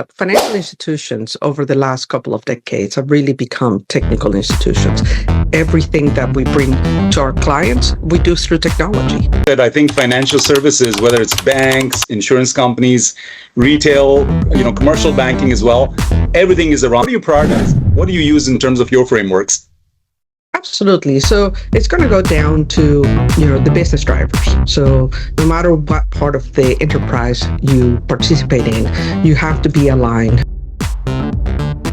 Financial institutions over the last couple of decades have really become technical institutions. Everything that we bring to our clients, we do through technology. I think financial services, whether it's banks, insurance companies, retail, commercial banking as well, everything is around. What do you prioritize? What do you use in terms of your frameworks? Absolutely. So it's going to go down to, the business drivers. So no matter what part of the enterprise you participate in, you have to be aligned.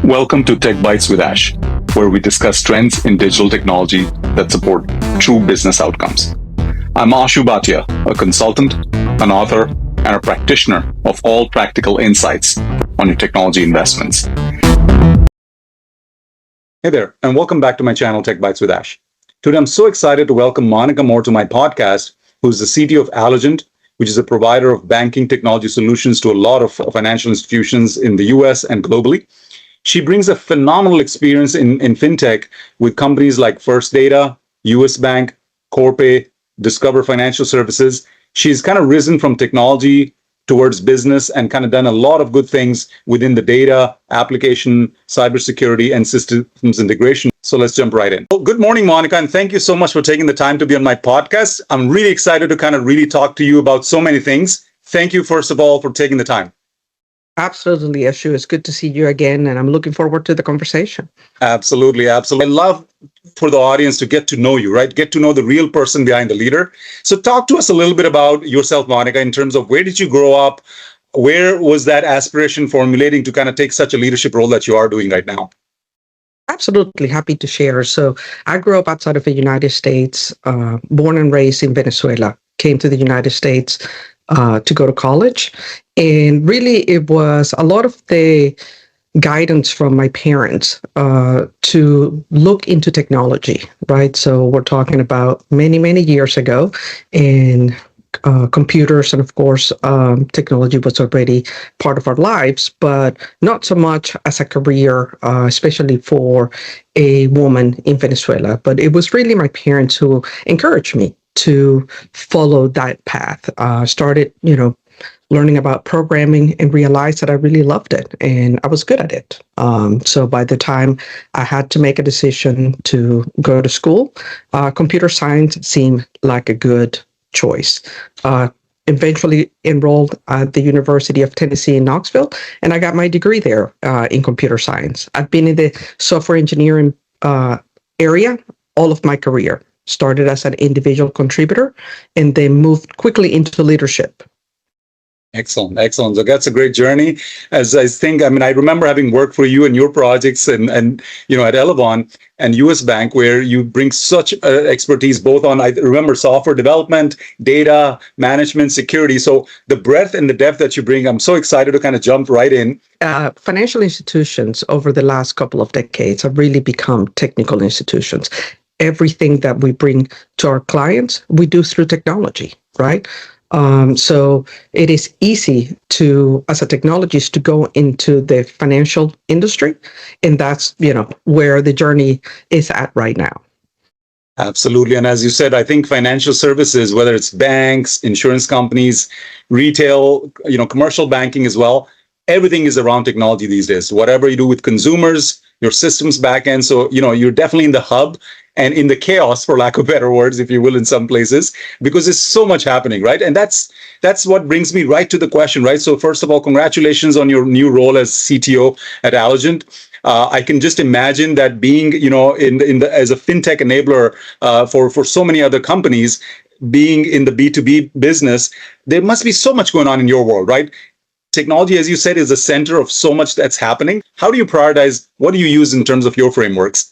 Welcome to Tech Bytes with Ash, where we discuss trends in digital technology that support true business outcomes. I'm Ashu Bhatia, a consultant, an author, and a practitioner of all practical insights on your technology investments. Hey there, and welcome back to my channel, Tech Bytes with Ash. Today, I'm so excited to welcome Monica Moore to my podcast, who's the CTO of Alogent, which is a provider of banking technology solutions to a lot of financial institutions in the US and globally. She brings a phenomenal experience in fintech with companies like First Data, US Bank, Corpay, Discover Financial Services. She's kind of risen from technology towards business and kind of done a lot of good things within the data, application, cybersecurity, and systems integration. So let's jump right in. Well, good morning, Monica, and thank you so much for taking the time to be on my podcast. I'm really excited to kind of really talk to you about so many things. Thank you, first of all, for taking the time. Absolutely, Ashu. It's good to see you again, and I'm looking forward to the conversation. Absolutely, absolutely. I love for the audience to get to know you, right? Get to know the real person behind the leader. So talk to us a little bit about yourself, Monica, in terms of where did you grow up? Where was that aspiration formulating to kind of take such a leadership role that you are doing right now? Absolutely happy to share. So I grew up outside of the United States, born and raised in Venezuela, came to the United States to go to college. And really, it was a lot of the guidance from my parents to look into technology, right? So we're talking about many, many years ago, and computers and, of course, technology was already part of our lives, but not so much as a career, especially for a woman in Venezuela. But it was really my parents who encouraged me to follow that path. Started, learning about programming and realized that I really loved it and I was good at it. So by the time I had to make a decision to go to school, computer science seemed like a good choice. Eventually enrolled at the University of Tennessee in Knoxville, and I got my degree there in computer science. I've been in the software engineering area all of my career. Started as an individual contributor and then moved quickly into leadership. Excellent, excellent. So that's a great journey. I remember having worked for you and your projects and at Elevon and US Bank, where you bring such expertise both on, I remember, software development, data management, security. So the breadth and the depth that you bring, I'm so excited to kind of jump right in. Financial institutions over the last couple of decades have really become technical institutions. Everything that we bring to our clients, we do through technology, right? So it is easy to, as a technologist, to go into the financial industry, and that's, where the journey is at right now. Absolutely. And as you said, I think financial services, whether it's banks, insurance companies, retail, commercial banking as well, everything is around technology these days. Whatever you do with consumers, your systems backend. So, you're definitely in the hub and in the chaos, for lack of better words, if you will, in some places, because there's so much happening, right? And that's what brings me right to the question, right? So first of all, congratulations on your new role as CTO at Alogent. I can just imagine that being, as a FinTech enabler for so many other companies, being in the B2B business, there must be so much going on in your world, right? Technology, as you said, is the center of so much that's happening. How do you prioritize? What do you use in terms of your frameworks?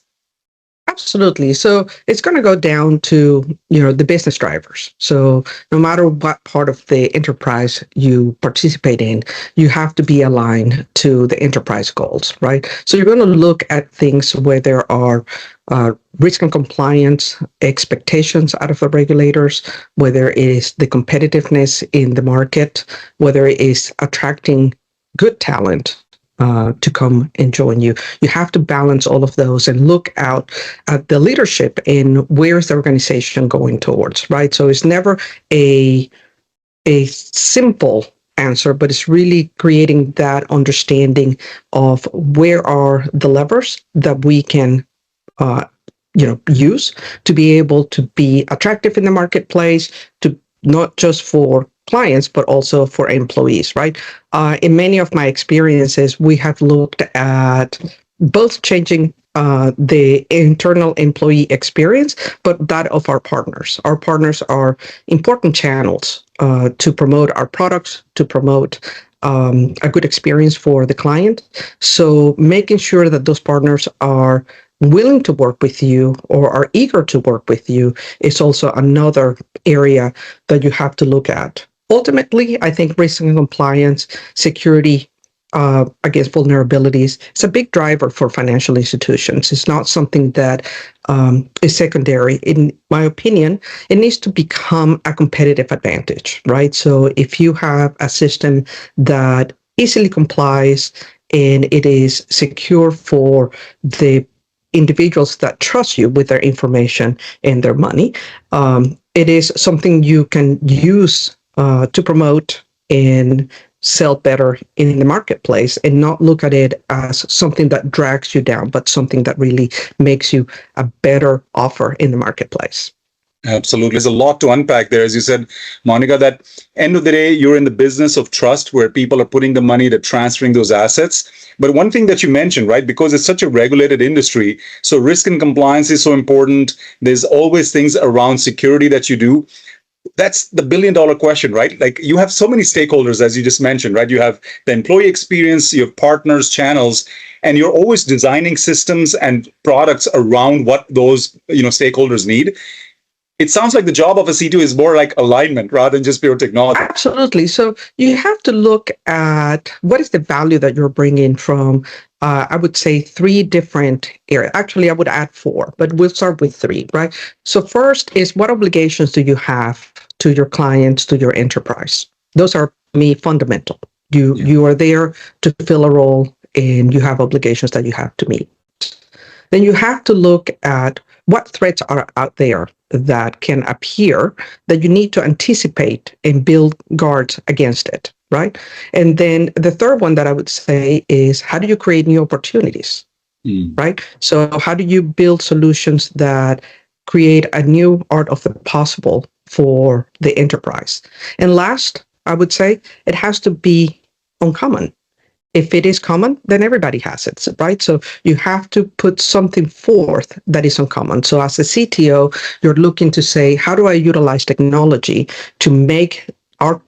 Absolutely. So it's going to go down to, the business drivers. So no matter what part of the enterprise you participate in, you have to be aligned to the enterprise goals, right? So you're going to look at things where there are risk and compliance expectations out of the regulators, whether it is the competitiveness in the market, whether it is attracting good talent to come and join you. You have to balance all of those and look out at the leadership and where's the organization going towards, right? So it's never a simple answer, but it's really creating that understanding of where are the levers that we can use to be able to be attractive in the marketplace, to not just for clients, but also for employees, right? In many of my experiences, we have looked at both changing the internal employee experience, but that of our partners. Our partners are important channels to promote our products, to promote a good experience for the client. So making sure that those partners are willing to work with you or are eager to work with you is also another area that you have to look at. Ultimately, I think risk and compliance, security against vulnerabilities, is a big driver for financial institutions. It's not something that is secondary. In my opinion, it needs to become a competitive advantage, right? So if you have a system that easily complies and it is secure for the individuals that trust you with their information and their money, it is something you can use to promote and sell better in the marketplace, and not look at it as something that drags you down, but something that really makes you a better offer in the marketplace. Absolutely. There's a lot to unpack there. As you said, Monica, that end of the day, you're in the business of trust where people are putting the money, they're transferring those assets. But one thing that you mentioned, right, because it's such a regulated industry, so risk and compliance is so important. There's always things around security that you do. That's the billion-dollar question, right? Like, you have so many stakeholders, as you just mentioned, right? You have the employee experience, you have partners, channels, and you're always designing systems and products around what those stakeholders need. It sounds like the job of a CTO is more like alignment rather than just pure technology. Absolutely. So you have to look at what is the value that you're bringing from, I would say, 3 different areas. Actually, I would add 4, but we'll start with 3, right? So first is, what obligations do you have to your clients, to your enterprise? Those are, to me, fundamental. You are there to fill a role, and you have obligations that you have to meet. Then you have to look at what threats are out there that can appear that you need to anticipate and build guards against it, right? And then the third one that I would say is, how do you create new opportunities, right? So how do you build solutions that create a new art of the possible for the enterprise? And last, I would say, it has to be uncommon. If it is common, then everybody has it, right? So you have to put something forth that is uncommon. So as a CTO, you're looking to say, how do I utilize technology to make our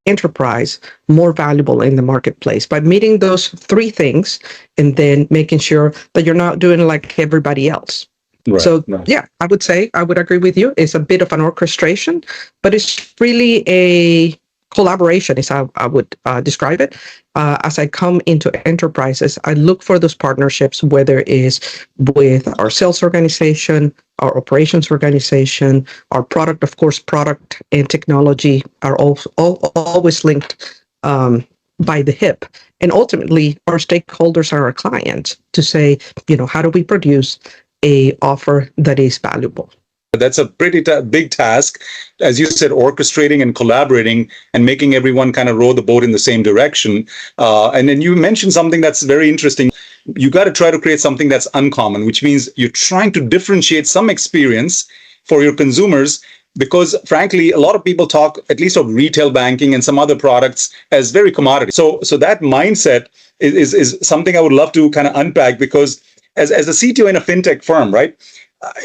enterprise more valuable in the marketplace by meeting those 3 things, and then making sure that you're not doing like everybody else. Right, so, yeah, I would say, I would agree with you. It's a bit of an orchestration, but it's really a collaboration is how I would describe it. As I come into enterprises, I look for those partnerships, whether it is with our sales organization, our operations organization, our product. Of course, product and technology are always linked by the hip. And ultimately, our stakeholders are our clients to say, how do we produce a offer that is valuable? That's a pretty big task, as you said, orchestrating and collaborating and making everyone kind of row the boat in the same direction. And then you mentioned something that's very interesting. You got to try to create something that's uncommon, which means you're trying to differentiate some experience for your consumers, because frankly, a lot of people talk, at least of retail banking and some other products, as very commodity. So that mindset is something I would love to kind of unpack, because as a CTO in a fintech firm, right?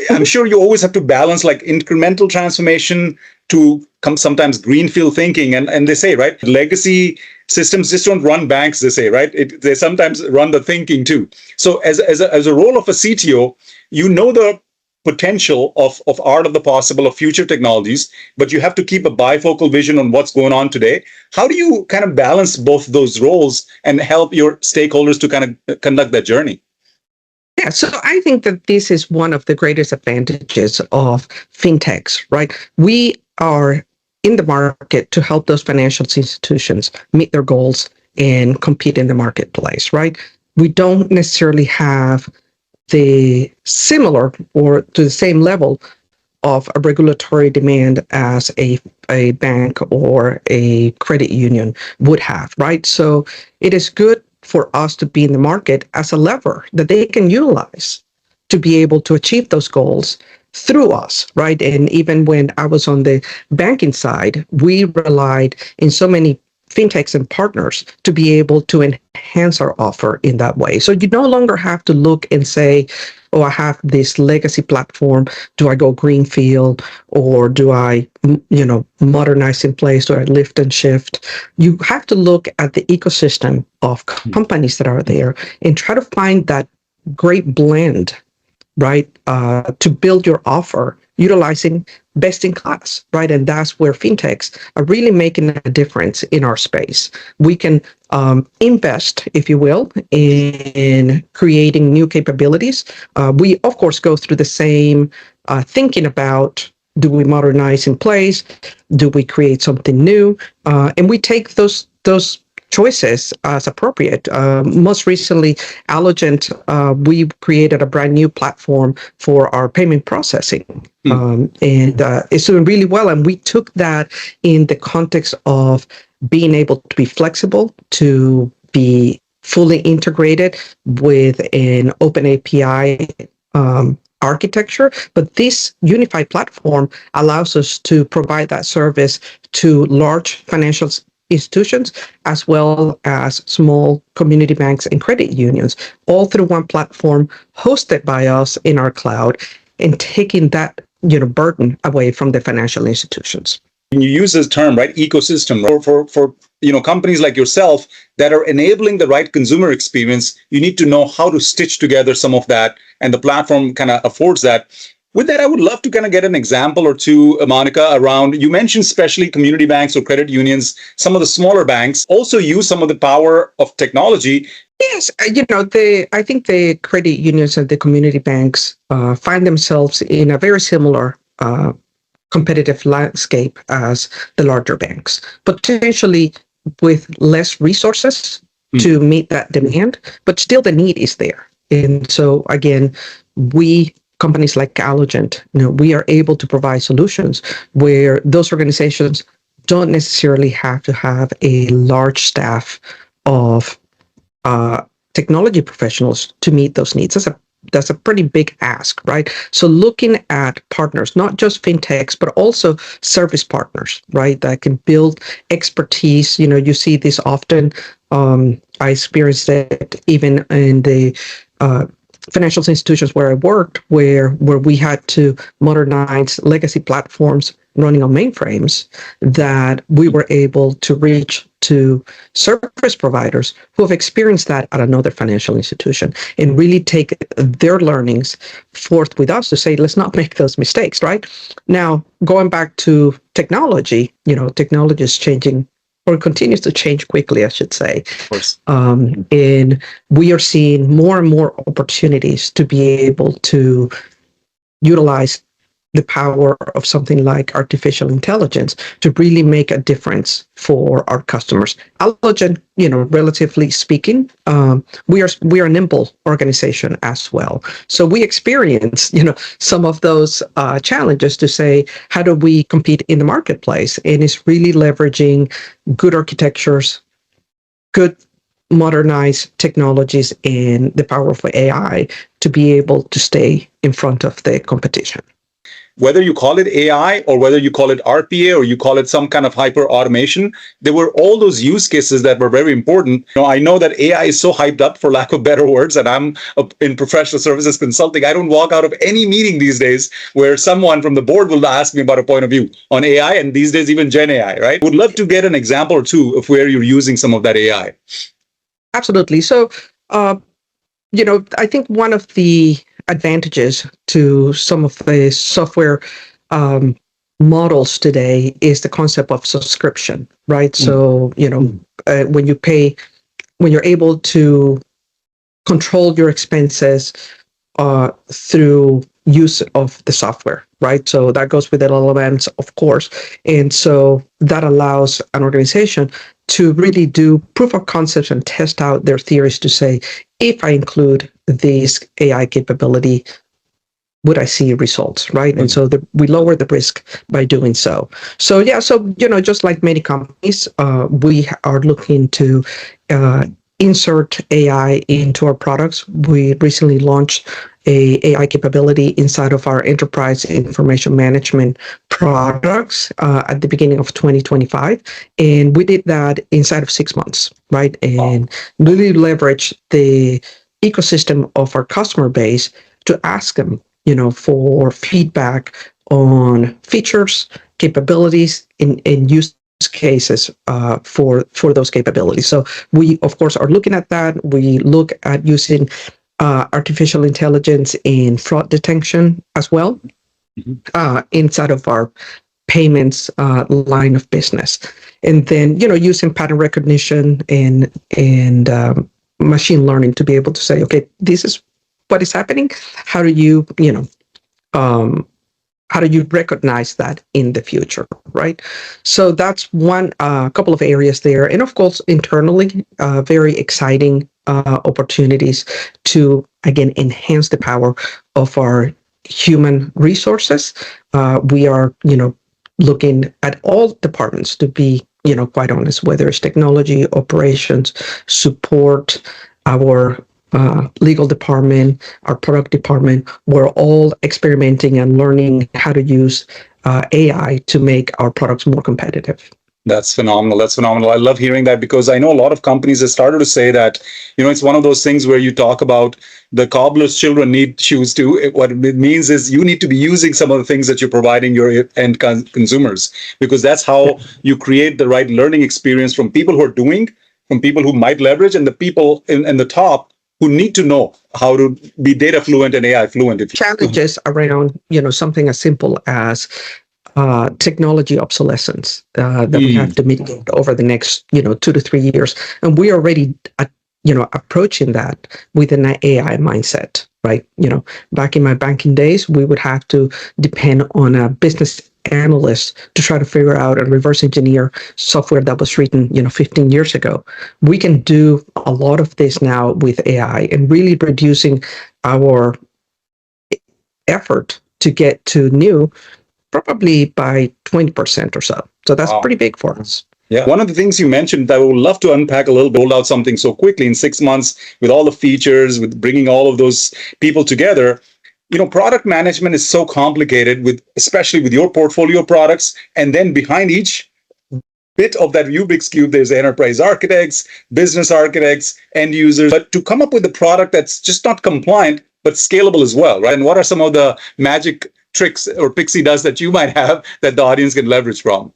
I'm sure you always have to balance like incremental transformation to sometimes greenfield thinking. And they say, right, legacy systems just don't run banks, they say, right? They sometimes run the thinking too. So as a role of a CTO, the potential of art of the possible of future technologies, but you have to keep a bifocal vision on what's going on today. How do you kind of balance both those roles and help your stakeholders to kind of conduct that journey? Yeah, so I think that this is one of the greatest advantages of fintechs, right? We are in the market to help those financial institutions meet their goals and compete in the marketplace, right? We don't necessarily have the similar or to the same level of a regulatory demand as a bank or a credit union would have, right? So it is good for us to be in the market as a lever that they can utilize to be able to achieve those goals through us, right? And even when I was on the banking side, we relied in so many fintechs and partners to be able to enhance our offer in that way. So you no longer have to look and say, oh, I have this legacy platform. Do I go greenfield or do I, modernize in place? Do I lift and shift? You have to look at the ecosystem of companies that are there and try to find that great blend, right, to build your offer utilizing best in class, right? And that's where fintechs are really making a difference in our space. We can invest, if you will, in creating new capabilities. We, of course, go through the same thinking about, do we modernize in place? Do we create something new? And we take those choices as appropriate. Most recently, Alogent, we created a brand new platform for our payment processing. And it's doing really well. And we took that in the context of being able to be flexible, to be fully integrated with an open API architecture. But this unified platform allows us to provide that service to large financial institutions, as well as small community banks and credit unions, all through one platform hosted by us in our cloud, and taking that burden away from the financial institutions. When you use this term, right, ecosystem, for companies like yourself that are enabling the right consumer experience, you need to know how to stitch together some of that, and the platform kind of affords that. With that, I would love to kind of get an example or two, Monica, around, you mentioned especially community banks or credit unions, some of the smaller banks also use some of the power of technology. Yes, I think the credit unions and the community banks find themselves in a very similar competitive landscape as the larger banks, potentially with less resources to meet that demand, but still the need is there. And so again, companies like Alogent, we are able to provide solutions where those organizations don't necessarily have to have a large staff of technology professionals to meet those needs. That's a pretty big ask, right? So looking at partners, not just fintechs, but also service partners, right, that can build expertise. You see this often. I experienced it even in the financial institutions where I worked, where we had to modernize legacy platforms running on mainframes, that we were able to reach to service providers who have experienced that at another financial institution and really take their learnings forth with us to say, let's not make those mistakes, right? Now, going back to technology, technology is changing, or continues to change quickly, I should say. Of course. And we are seeing more and more opportunities to be able to utilize the power of something like artificial intelligence to really make a difference for our customers. Alogent, relatively speaking, we are a nimble organization as well. So we experience, some of those challenges to say, how do we compete in the marketplace? And it's really leveraging good architectures, good modernized technologies, and the power of AI to be able to stay in front of the competition. Whether you call it AI or whether you call it RPA or you call it some kind of hyper automation, there were all those use cases that were very important. I know that AI is so hyped up, for lack of better words, and I'm in professional services consulting. I don't walk out of any meeting these days where someone from the board will ask me about a point of view on AI, and these days even Gen AI, right? Would love to get an example or two of where you're using some of that AI. Absolutely. So, I think one of the advantages to some of the software models today is the concept of subscription, right? So, when you're able to control your expenses through use of the software, right? So that goes with LLMs, of course. And so that allows an organization to really do proof of concepts and test out their theories to say, if I include this AI capability, would I see results, right? And so we lower the risk by doing so. So yeah, so just like many companies, we are looking to insert AI into our products. We recently launched a AI capability inside of our enterprise information management products at the beginning of 2025, and we did that inside of 6 months, right? And really leverage the ecosystem of our customer base to ask them, for feedback on features, capabilities, and use cases for those capabilities. So we, of course, are looking at that. We look at using artificial intelligence in fraud detection as well inside of our payments line of business, and then using pattern recognition and machine learning to be able to say, okay, this is what is happening. How do you how do you recognize that in the future, right? So that's one couple of areas there, and of course internally, very exciting opportunities to again enhance the power of our human resources. We are looking at all departments to be quite honest, whether it's technology, operations, support, our legal department, our product department. We're all experimenting and learning how to use AI to make our products more competitive. That's phenomenal. That's phenomenal. I love hearing that, because I know a lot of companies have started to say that, it's one of those things where you talk about the cobbler's children need shoes too. What it means is you need to be using some of the things that you're providing your end consumers, because that's how you create the right learning experience from people who are doing, from people who might leverage, and the people in the top who need to know how to be data fluent and AI fluent. Challenges around, something as simple as technology obsolescence that we have to mitigate over the next, 2 to 3 years. And we are already, approaching that with an AI mindset, right? Back in my banking days, we would have to depend on a business analyst to try to figure out and reverse engineer software that was written, 15 years ago. We can do a lot of this now with AI and really reducing our effort to get to new probably by 20% or so. So that's pretty big for us. Yeah. One of the things you mentioned that I would love to unpack a little bit, rolled out something so quickly in 6 months with all the features, with bringing all of those people together. Product management is so complicated, especially with your portfolio products. And then behind each bit of that Rubik's Cube, there's enterprise architects, business architects, end users. But to come up with a product that's just not compliant, but scalable as well, right? And what are some of the magic tricks or pixie dust that you might have that the audience can leverage from?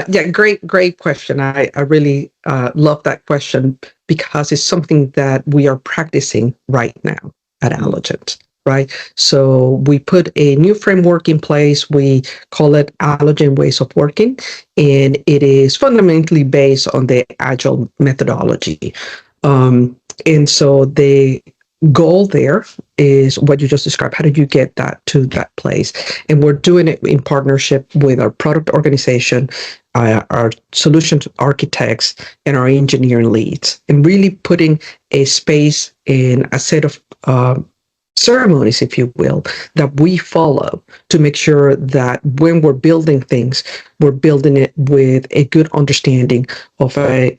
Yeah, great question. I really love that question, because it's something that we are practicing right now at Alogent, right? So we put a new framework in place. We call it Alogent Ways of Working, and it is fundamentally based on the Agile methodology. And so the goal there is what you just described. How do you get that to that place? And we're doing it in partnership with our product organization, our solutions architects, and our engineering leads, and really putting a space in a set of ceremonies, if you will, that we follow to make sure that when we're building things, we're building it with a good understanding of a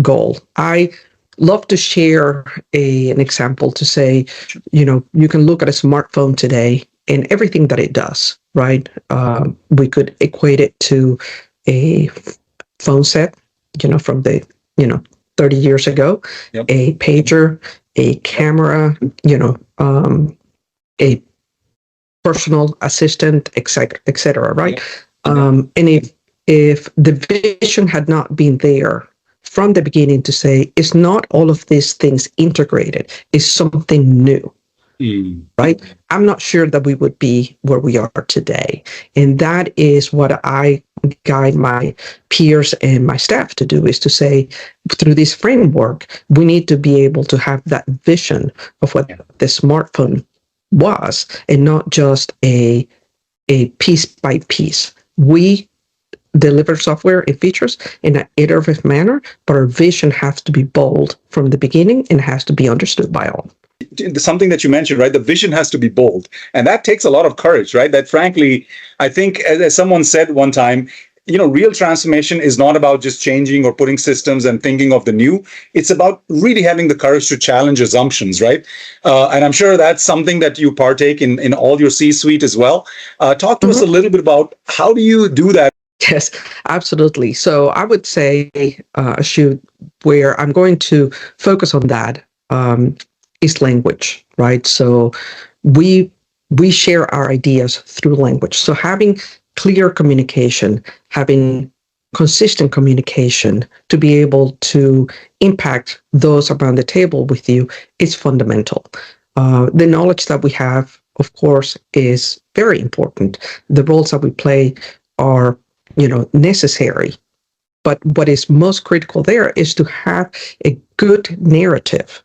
goal. I love to share an example to say, you can look at a smartphone today and everything that it does, right? We could equate it to a phone set, from the, 30 years ago, a pager, a camera, a personal assistant, et cetera, right? And if the vision had not been there from the beginning to say, it's not all of these things integrated, it's something new, right? I'm not sure that we would be where we are today. And that is what I guide my peers and my staff to do, is to say, through this framework, we need to be able to have that vision of what the smartphone was, and not just a piece by piece. We deliver software and features in an iterative manner, but our vision has to be bold from the beginning and has to be understood by all. something that you mentioned, right? The vision has to be bold. And that takes a lot of courage, right? That frankly, I think as someone said one time, real transformation is not about just changing or putting systems and thinking of the new. It's about really having the courage to challenge assumptions, right? And I'm sure that's something that you partake in all your C-suite as well. Talk to us a little bit about how do you do that? Yes, absolutely. So I would say, Ashu, where I'm going to focus on that is language, right? So we share our ideas through language. So having clear communication, having consistent communication to be able to impact those around the table with you is fundamental. The knowledge that we have, of course, is very important. The roles that we play are necessary. But what is most critical there is to have a good narrative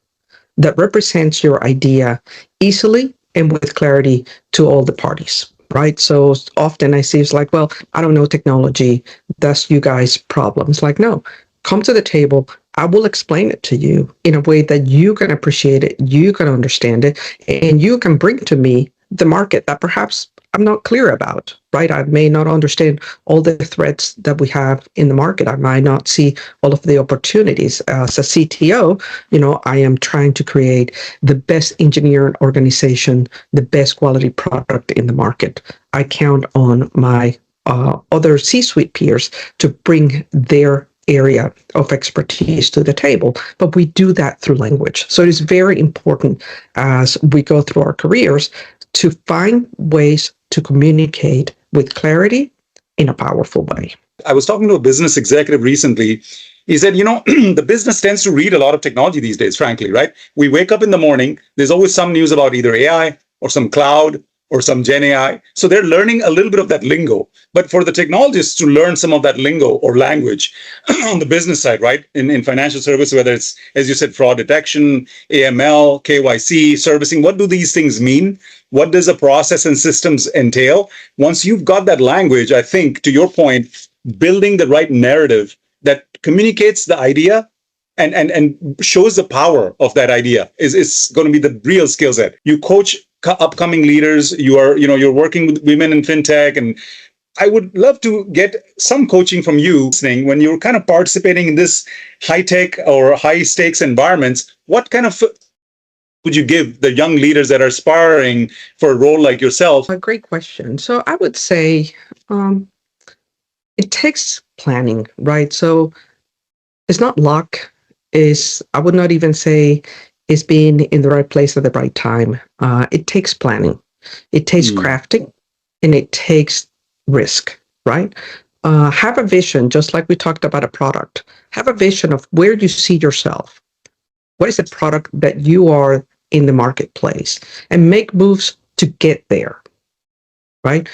that represents your idea easily and with clarity to all the parties, right? So often I see it's like, well, I don't know technology. That's you guys' problem. It's like, no, come to the table. I will explain it to you in a way that you can appreciate it, you can understand it, and you can bring to me the market that perhaps I'm not clear about, right? I may not understand all the threats that we have in the market. I might not see all of the opportunities. As a CTO, I am trying to create the best engineering organization, the best quality product in the market. I count on my other C-suite peers to bring their area of expertise to the table, but we do that through language. So it is very important as we go through our careers to find ways to communicate with clarity in a powerful way. I was talking to a business executive recently. He said, the business tends to read a lot of technology these days, frankly, right? We wake up in the morning, there's always some news about either AI or some cloud or some Gen AI. So they're learning a little bit of that lingo. But for the technologists to learn some of that lingo or language on the business side, right? In financial service, whether it's, as you said, fraud detection, AML, KYC, servicing, what do these things mean? What does a process and systems entail? Once you've got that language, I think, to your point, building the right narrative that communicates the idea and shows the power of that idea is going to be the real skill set. You coach upcoming leaders. You're working with women in fintech, and I would love to get some coaching from you when you're kind of participating in this high tech or high stakes environments. What kind of would you give the young leaders that are aspiring for a role like yourself? A great question. So I would say it takes planning, right? So it's not luck. I would not even say is being in the right place at the right time. It takes planning, it takes crafting, and it takes risk, right? Have a vision, just like we talked about a product. Have a vision of where you see yourself. What is the product that you are in the marketplace? And make moves to get there, right?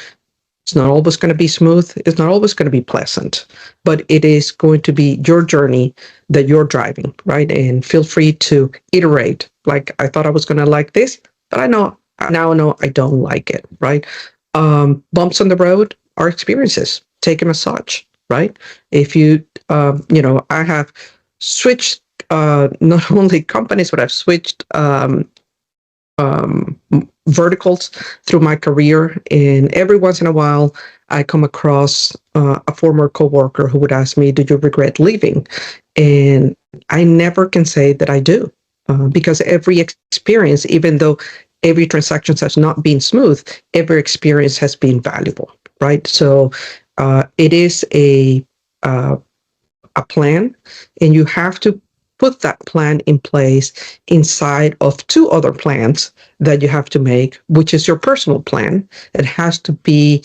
It's not always going to be smooth. It's not always going to be pleasant, but it is going to be your journey that you're driving, right? And feel free to iterate. Like, I thought I was going to like this, but I now know I don't like it, right? Bumps on the road are experiences. Take them as such, right? If you, I have switched not only companies, but I've switched verticals through my career, and every once in a while I come across a former coworker who would ask me, "Do you regret leaving?" And I never can say that I do, because every experience, even though every transaction has not been smooth, every experience has been valuable, right? So it is a plan, and you have to put that plan in place inside of two other plans that you have to make, which is your personal plan. It has to be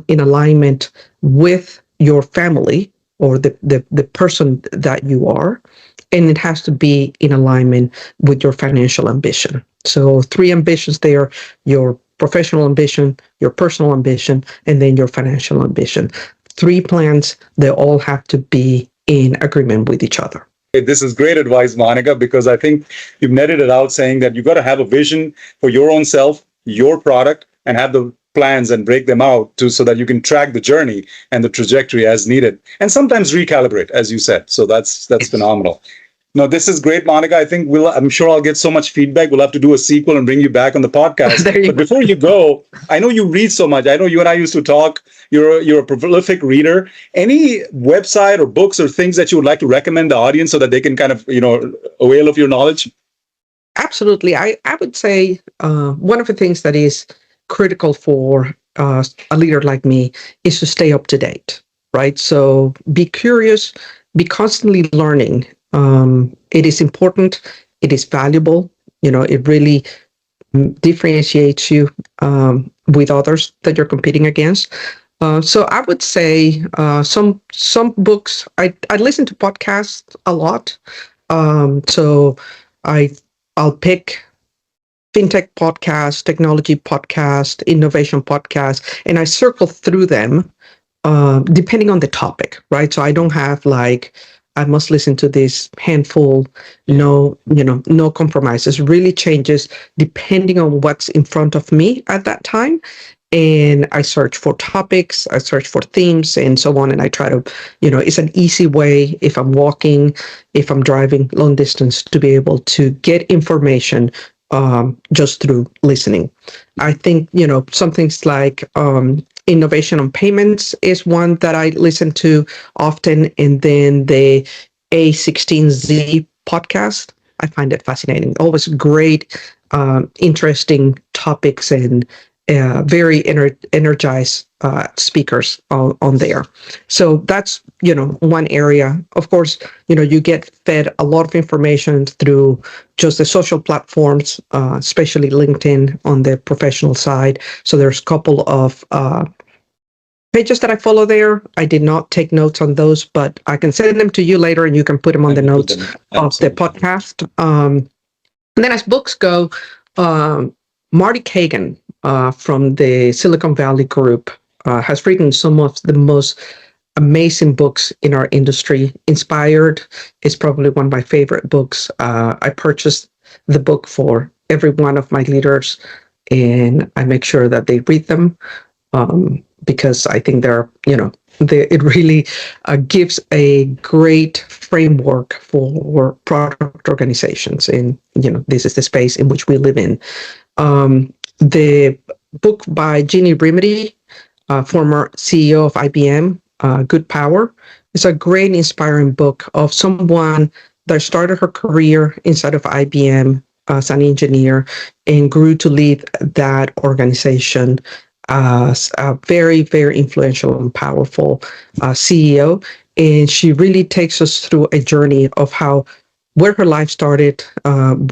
in alignment with your family or the person that you are, and it has to be in alignment with your financial ambition. So 3 ambitions there: your professional ambition, your personal ambition, and then your financial ambition. 3 plans, they all have to be in agreement with each other. This is great advice, Monica, because I think you've netted it out saying that you've got to have a vision for your own self, your product, and have the plans and break them out so that you can track the journey and the trajectory as needed, and sometimes recalibrate, as you said. So that's phenomenal. No, this is great, Monica. I think I'm sure I'll get so much feedback. We'll have to do a sequel and bring you back on the podcast. But before you go, I know you read so much. I know you and I used to talk. You're a prolific reader. Any website or books or things that you would like to recommend the audience so that they can kind of, avail of your knowledge? Absolutely. I would say one of the things that is critical for a leader like me is to stay up to date, right? So be curious, be constantly learning. It is important. It is valuable. It really differentiates you with others that you're competing against. So I would say some books. I listen to podcasts a lot. So I'll pick FinTech podcast, technology podcast, innovation podcast, and I circle through them depending on the topic, right? So I don't have I must listen to this handful, no compromises. Really changes depending on what's in front of me at that time. And I search for topics, I search for themes and so on. And I try to, it's an easy way if I'm walking, if I'm driving long distance to be able to get information just through listening. I think, some things like Innovation on Payments is one that I listen to often. And then the A16Z podcast, I find it fascinating. Always great, interesting topics and very energized speakers on there. So that's, one area. Of course, you get fed a lot of information through just the social platforms, especially LinkedIn on the professional side. So there's a couple of pages that I follow there. I did not take notes on those, but I can send them to you later and you can put them on the notes of the podcast. And then as books go, Marty Kagan from the Silicon Valley Group has written some of the most amazing books in our industry. Inspired is probably one of my favorite books. I purchased the book for every one of my leaders, and I make sure that they read them because I think it really gives a great framework for product organizations. And, this is the space in which we live in. The book by Ginny Rometty, former CEO of IBM, Good Power, is a great inspiring book of someone that started her career inside of IBM as an engineer and grew to lead that organization as a very, very influential and powerful CEO. And she really takes us through a journey of where her life started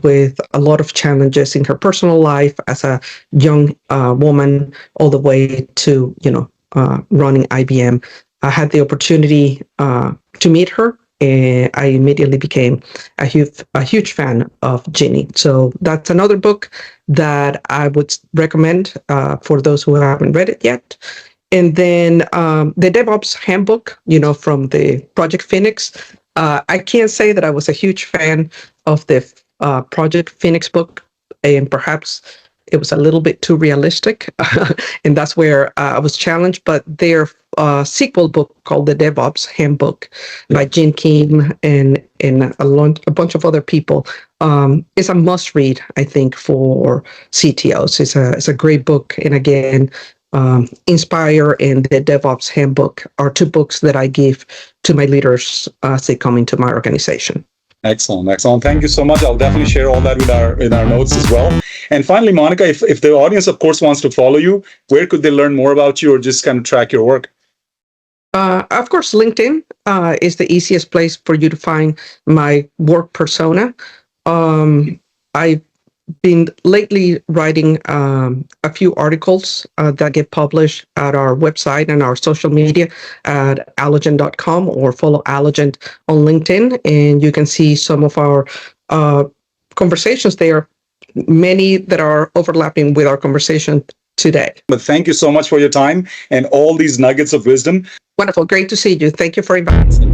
with a lot of challenges in her personal life as a young woman, all the way to, running IBM. I had the opportunity to meet her, and I immediately became a huge fan of Ginny. So that's another book that I would recommend for those who haven't read it yet. And then the DevOps Handbook, from the Project Phoenix. I can't say that I was a huge fan of the Project Phoenix book, and perhaps it was a little bit too realistic, and that's where I was challenged. But their sequel book called the DevOps Handbook by Jim Kim and a bunch of other people is a must-read, I think, for CTOs. It's a great book, and again, Inspire and the DevOps Handbook are two books that I give to my leaders as they come into my organization. Excellent. Thank you so much. I'll definitely share all that in our notes as well. And finally, Monica, if the audience, of course, wants to follow you, where could they learn more about you or just kind of track your work? Of course, LinkedIn is the easiest place for you to find my work persona. I've been lately writing a few articles that get published at our website and our social media at alogent.com, or follow Alogent on LinkedIn, and you can see some of our conversations there, many that are overlapping with our conversation today. But thank you so much for your time and all these nuggets of wisdom. Wonderful. Great to see you. Thank you for inviting me.